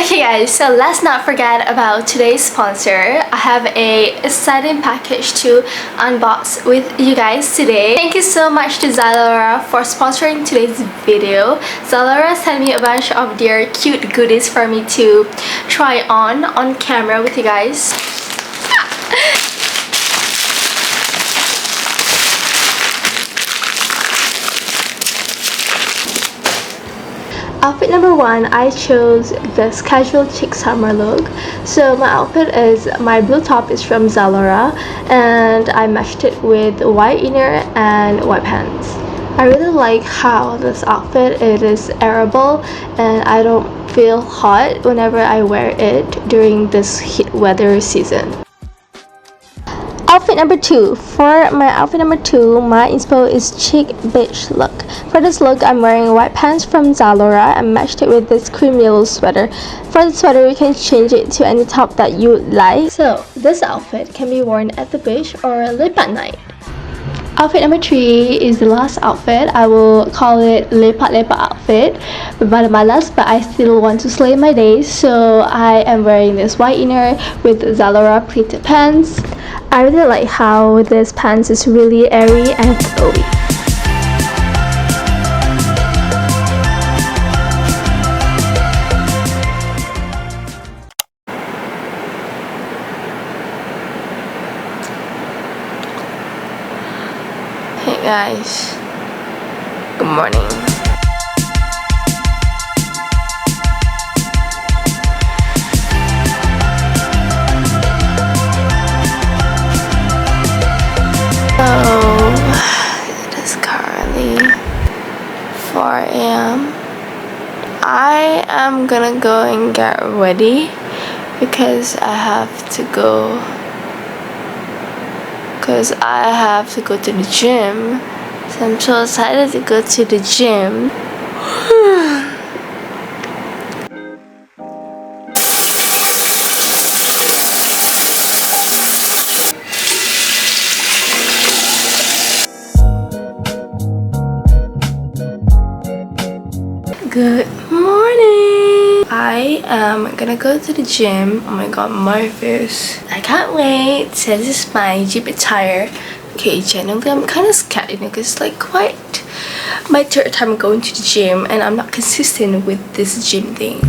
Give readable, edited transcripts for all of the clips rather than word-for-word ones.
Okay guys, so let's not forget about today's sponsor. I have a exciting package to unbox with you guys today. Thank you so much to Zalora for sponsoring today's video. Zalora sent me a bunch of their cute goodies for me to try on camera with you guys. Outfit number one, I chose this casual chic summer look. So my outfit is, my blue top is from Zalora and I matched it with white inner and white pants. I really like how this outfit, it is airable and I don't feel hot whenever I wear it during this heat weather season. Outfit number two. For my outfit number two, my inspo is chic beige look. For this look, I'm wearing white pants from Zalora and matched it with this cream yellow sweater. For the sweater, you can change it to any top that you like. So this outfit can be worn at the beach or late at night. Outfit number three is the last outfit. I will call it lepak outfit. Malas, but I still want to slay my days. So I am wearing this white inner with Zalora pleated pants. I really like how this pants is really airy and flowy. Hey guys, good morning. It is currently 4 a.m. I am gonna go and get ready because I have to go to the gym. So I'm so excited to go to the gym. Good morning! I am gonna go to the gym. Oh my god, my face. I can't wait. So this is my gym attire. Okay, genuinely I'm kind of scared, you know, because it's like quite my third time going to the gym and I'm not consistent with this gym thing.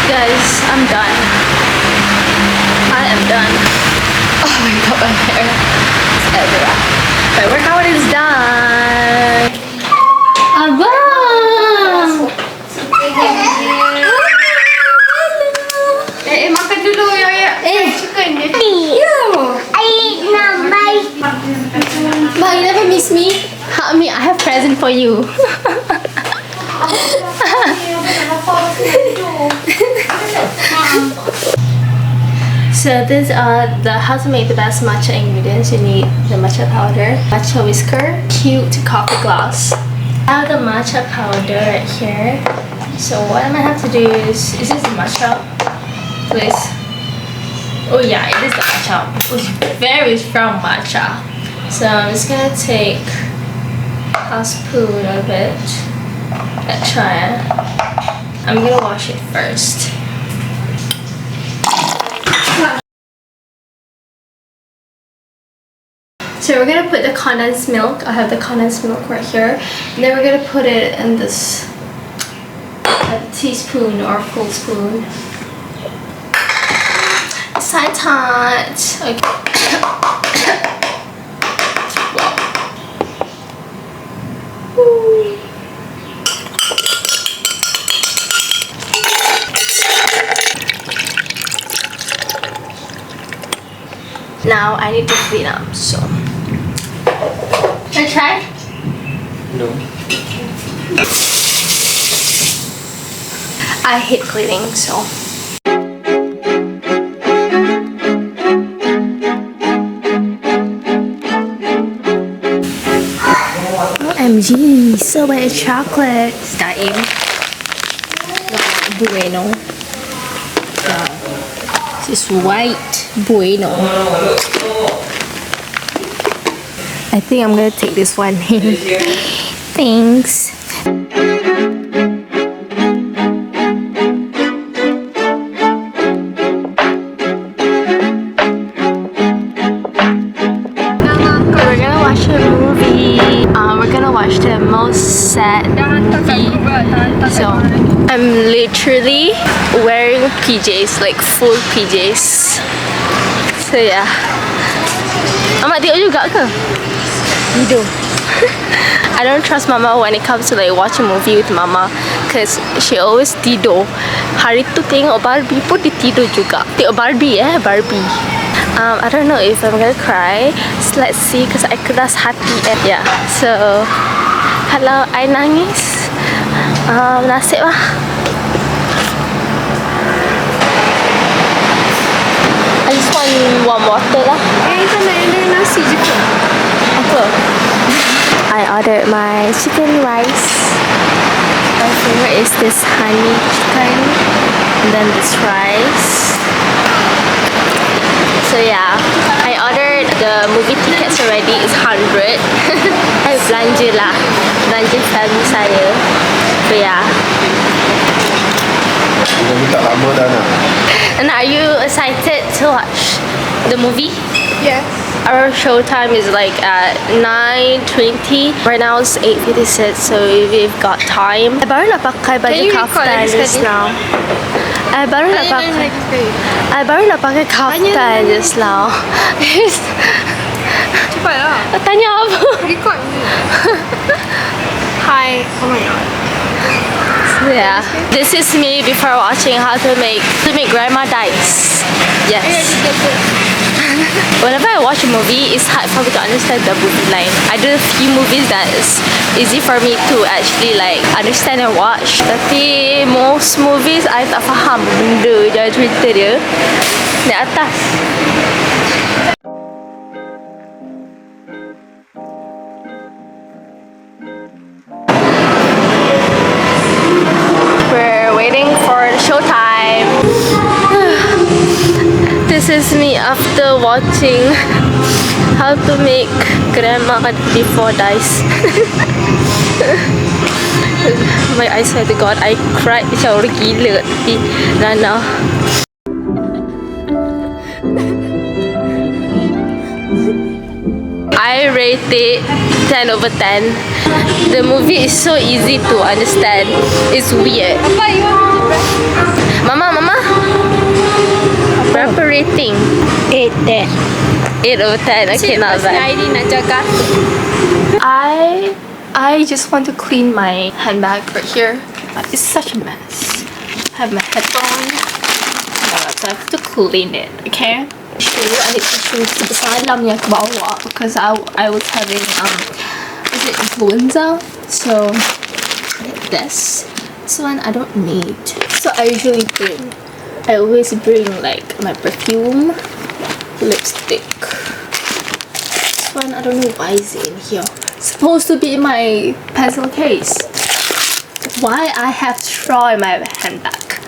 Guys, I'm done. I am done. Oh my god, my hair is everywhere. My workout is done. Abang! Makan dulu ya. Chicken. I eat now. Bye. Bang, you never miss me? Hug me, I have present for you. So these are the how to make the best matcha ingredients. You need the matcha powder, matcha whisker, cute coffee glass. I have the matcha powder right here. So what I'm gonna have to do is this the matcha? Please. Oh yeah, it is the matcha. It's very strong matcha. So I'm just gonna take a spoon of it. Let's try it. I'm gonna wash it first. So we're gonna put the condensed milk. I have the condensed milk right here. And then we're gonna put it in this teaspoon or full spoon. It's time. Okay. Woo. Now I need to clean up, so. Can I try? No. I hate cleaning, so. OMG, so many chocolates. Daim. Bueno. This is white bueno. I think I'm gonna take this one. Thanks. We're gonna watch a movie. We're gonna watch the most sad movie. So I'm literally wearing PJs, like full PJs. So yeah. Amak tengok juga ke? Tidur. I don't trust mama when it comes to like watch a movie with mama, cause she always tidur. Hari tu tengok Barbie pun dia tidur juga. Tengok Barbie Barbie. I don't know if I'm gonna cry. So let's see, cause I keras hati. Yeah. So kalau I nangis, nasib lah. I just want warm water lah. Sama ada nasi juga. Apa? I ordered my chicken rice. My favorite is this honey chicken, and then this rice. So yeah, I ordered the movie tickets already. It's 100. I belanja lah, belanja family saya. So yeah. Tak lama dah nak. And are you excited to watch the movie? Yes. Our show time is like at 9:20. Right now it's 8:56, so we've got time. I baru nak pakai baju kaftan just now. I baru nak pakai kaftan just now. Cepatlah. Tanya apa? Record ni. Hi. Oh my god. Yeah. This is me before watching how to make grandma dice. Yes. Whenever I watch a movie, it's hard for me to understand the movie line. I do a few movies that is easy for me to actually like understand and watch. Tapi most movies I tak faham benda je cerita dia. Di atas. We're waiting for the showtime. This is me after watching how to make grandma before dice. I swear to God, I cried macam orang gila kat tepi Rana. I rate it 10 over 10. The movie is so easy to understand. It's weird. Mama. Berapa rating? 8 10. 8 over 10. Okay, not bad. Aireen nak jaga. I just want to clean my handbag right here. It's such a mess. I have my headphone. So I have to clean it, okay? I need to show sebesar dalam yang aku bawa because I was having is it influenza? So I need this one I don't need. So I usually bring I always bring like my perfume, lipstick. This one, I don't know why is it in here. It's supposed to be in my pencil case. Why I have straw in my handbag?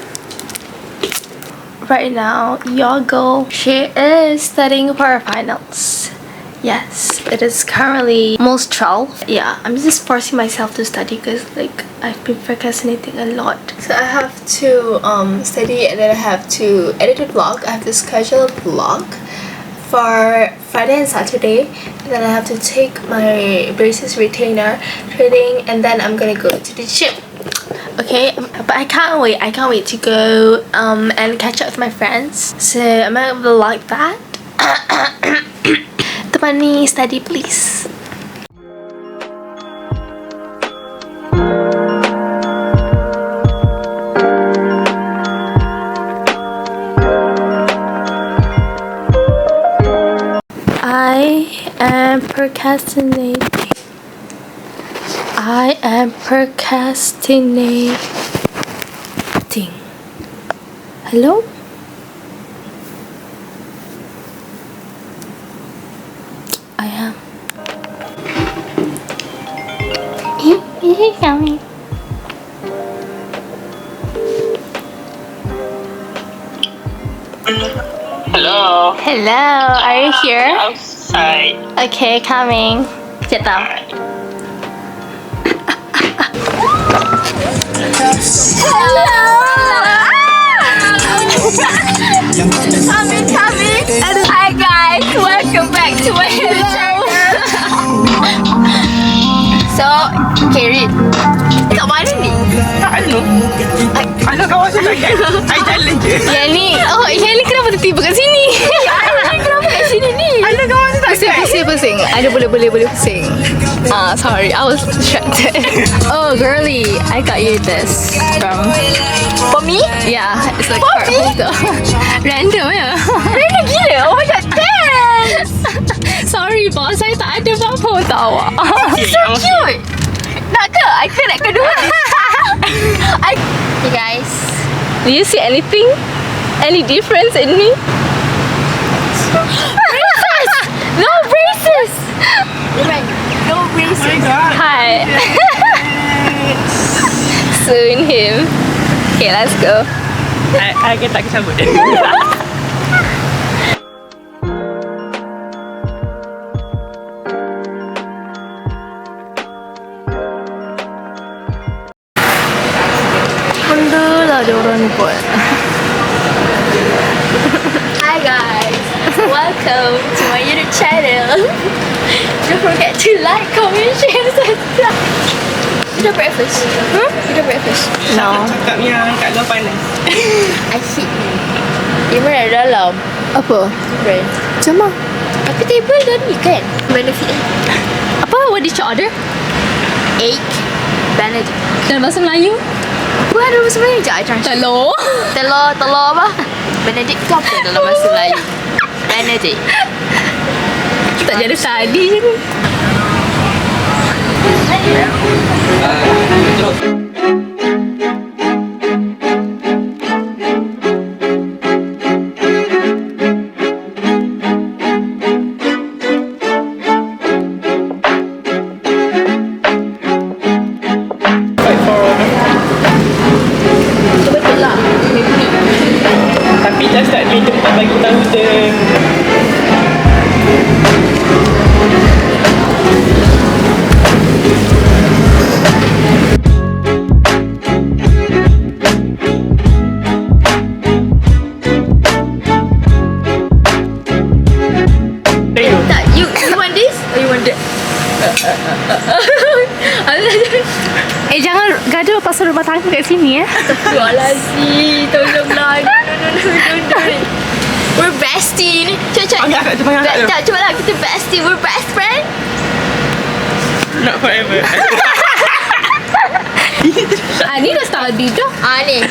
Right now, your girl, she is studying for her finals. Yes, it is currently almost 12. Yeah, I'm just forcing myself to study because like I've been procrastinating a lot. So I have to study, and then I have to edit a vlog. I have to schedule a vlog for Friday and Saturday. And then I have to take my braces retainer training, and then I'm gonna go to the gym. Okay, but I can't wait to go and catch up with my friends. So I'm gonna vlog that. Temani study please. I am procrastinating. I am procrastinating. Hello? I am. He's coming. Hello. Hello, are you here? Outside. Okay, coming. Sit down. Coming. Hi guys, welcome back to my channel. So, okay, read. Kat mana ni? Tak know. Ada kawan saya tak I jalan je. Yang ni, oh yang ni kenapa tiba kat sini? Kenapa kat sini ni? Ada kawan saya tak Pusing. Ada boleh pusing. Sorry, I was distracted. Oh, girly, I got you this from. For me? Yeah, it's like heart holder. Random ya? Random gila. Oh my god, thanks. Sorry, boss, saya tak ada apa-apa tahu. So cute. Nak ke? I feel like kedua. Hey guys, do you see anything? Any difference in me? Braces! No braces! No braces. Hi. Soon him. Okay, let's go. I tak cabut. Ada orang ni buat. Hi guys, welcome to my YouTube channel. Don't forget to like, comment, share, and subscribe. You dah breakfast? You dah breakfast? No. Cakap yang kat luar panas. I hate you. Iman ada dalam. Apa? Brand. Macam mana? Tapi table dah ni kan? Benefit. Apa? What did you order? Egg Benedict. Dalam bahasa Melayu? Apa ada bahasa Melayu? Sekejap, I translate. Telur apa? Benedict tu apa dalam bahasa Melayu? Benedict. Tak jadi tadi je ni. Tapi just tak boleh tempat bagi tahu je. Tak, you want this or you want that? Jangan gaduh pasal rumah tangga kat sini ya. Astagfirullahaladzim, tolonglah. No. We're bestie ni. Angkat tu, angkat tu. Tak, cuba lah, kita bestie. We're best friend. Not forever. Ni dah study dah. Ni.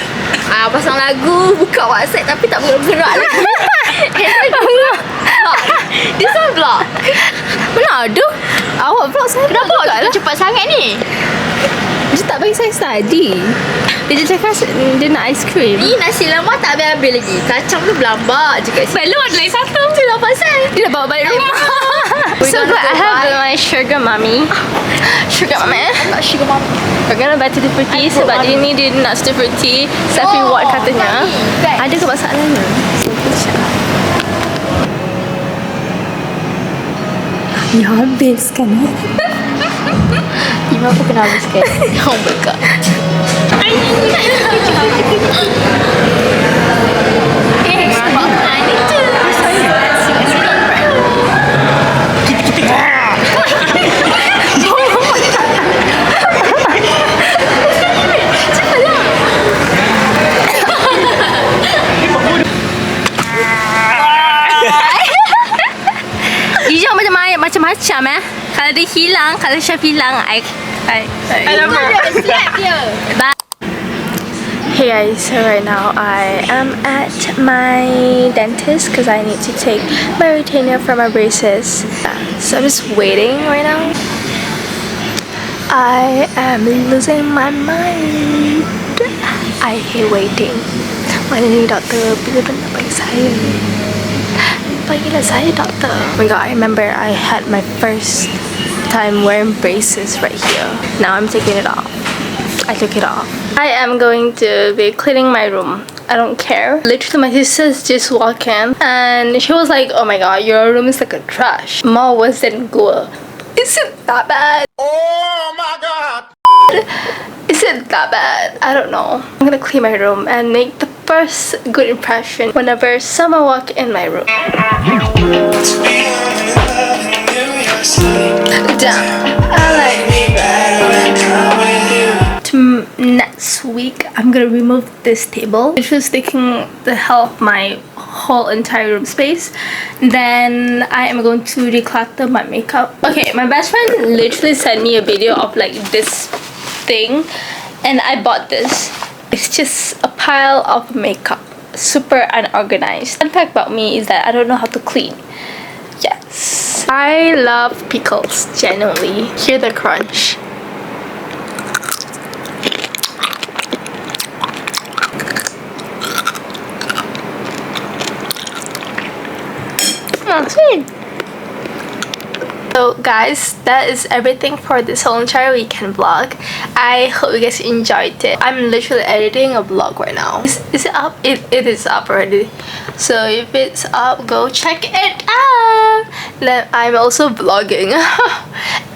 Pasang lagu, buka WhatsApp tapi tak bergerak lagi. This one vlog. Mana ada? Awak vlog saya. Kenapa awak cepat sangat ni? Dia tak bagi saya tadi. Dia je cakap dia nak ice cream. Ni nasi lemak tak habis-habis lagi. Kacang tu berlambak je kat sini. Belum ada lagi satu. Itulah pasal. Dia dah bawa balik rumah. So glad I have my sugar mommy. Sugar mommy. Tak sugar mama. We're gonna back to the fruity sebab dia ni dia nak stay fruity. Safi Watt katanya. Ada ke masalahnya? So Ya habis kan. Ima aku kena habiskan. Oh my god. Hijau macam-macam Kalau dia hilang, kalau Syaf hilang, I Bye. Hey guys, so right now I am at my dentist because I need to take my retainer for my braces. So I'm just waiting right now. I am losing my mind. I hate waiting. Mana ni doktor bila-bila bagi saya. Bagilah saya doktor. Oh my god, I remember I had my first time wearing braces right here. Now I'm taking it off. I took it off. I am going to be cleaning my room. I don't care. Literally my sisters just walked in and she was like, oh my god, your room is like a trash. More worse than Goa. Is it that bad? Oh my god! Is it that bad? I don't know. I'm gonna clean my room and make the first good impression whenever someone walk in my room. Damn, I like next week I'm gonna remove this table, which was taking the hell of my whole entire room space. Then I am going to declutter my makeup. Okay, my best friend literally sent me a video of like this thing and I bought this. It's just a pile of makeup, super unorganized. Fun fact about me is that I don't know how to clean. Yes, I love pickles, genuinely. Hear the crunch. So guys, that is everything for this whole entire weekend vlog. I hope you guys enjoyed it. I'm literally editing a vlog right now. Is it up? It is up already. So if it's up, go check it out. Then I'm also vlogging.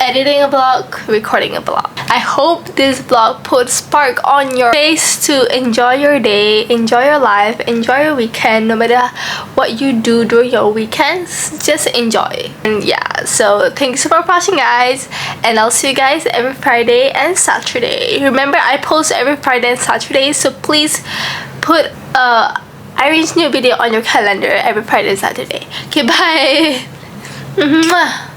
Editing a vlog, recording a vlog. I hope this vlog puts spark on your face to enjoy your day, enjoy your life, enjoy your weekend. No matter what you do during your weekends, just enjoy. And yeah, so thanks for watching guys, and I'll see you guys every Friday and Saturday. Remember, I post every Friday and Saturday, so please put Ireen's new video on your calendar every Friday and Saturday. Okay, bye. Mwah.